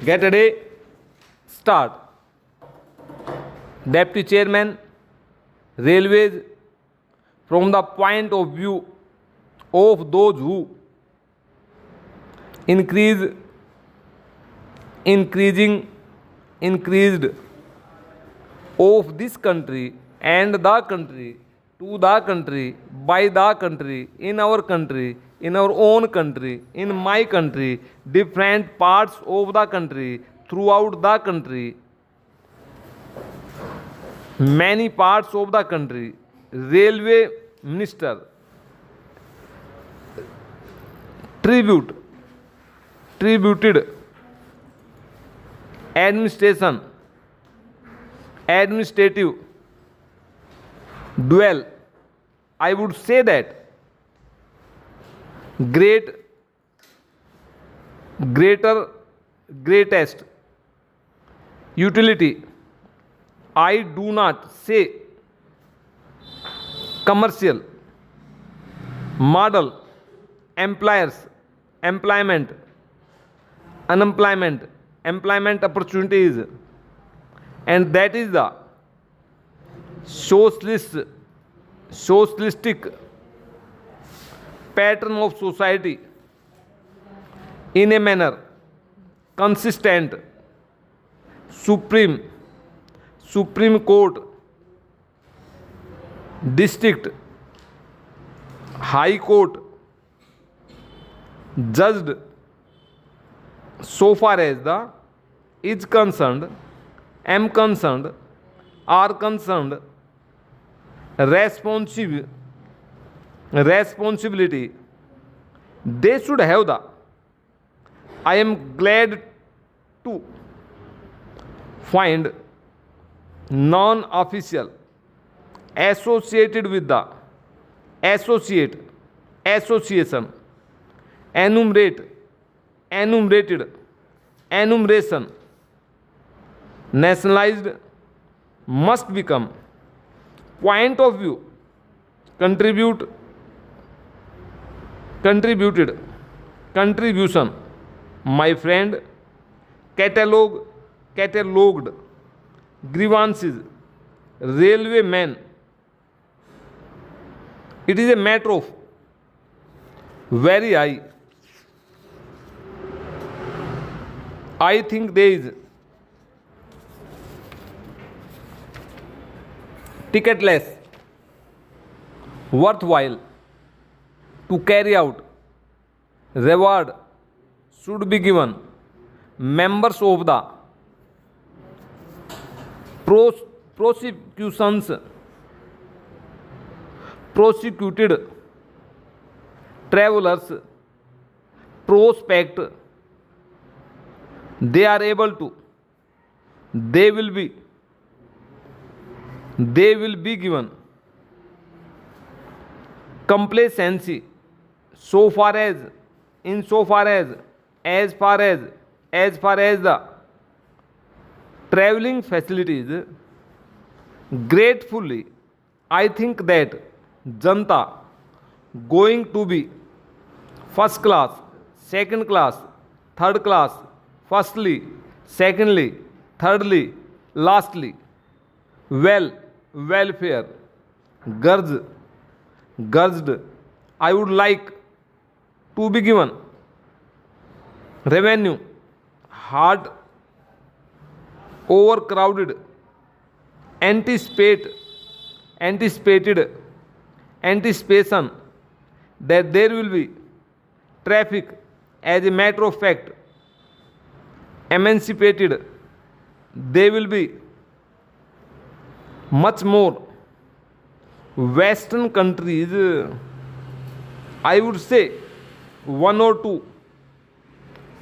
Get ready. Start. Deputy Chairman, Railways, from the point of view of those who increased of this country and the country to the country by the country in our own country, in my country, different parts of the country, throughout the country, many parts of the country. Railway Minister, tributed, administration, administrative, dual. I would say that greatest, utility. I do not say commercial, model, employers, employment, unemployment, employment opportunities, and that is the socialistic pattern of society in a manner consistent. Supreme Court, District, High Court judged so far as the is concerned, am concerned, are concerned, responsibility they should have the. I am glad to find non-official associated with the association, enumeration, nationalized, must become, point of view, contributed, contribution, my friend, catalogued, grievances, railway man. It is a matter of very high. I think there is ticketless, worthwhile to carry out. Reward should be given members of the prosecuted travelers prospect they are able to, they will be given complacency so far as, insofar as far as the traveling facilities. Gratefully, I think that Janta going to be first class, second class, third class, firstly, secondly, thirdly, lastly, welfare, gurged, I would like to be given revenue, hard, overcrowded, anticipation that there will be traffic. As a matter of fact, emancipated, they will be much more. Western countries, I would say one or two,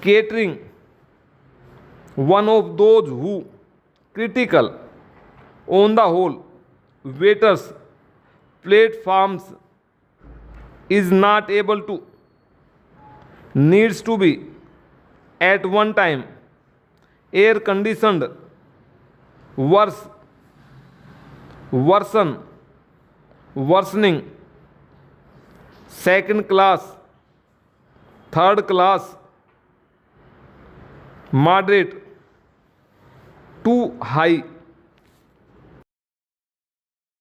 catering, one of those who critical. On the whole, waiters, platforms is not able to, needs to be at one time air conditioned, worsening, second class, third class, moderate, too high,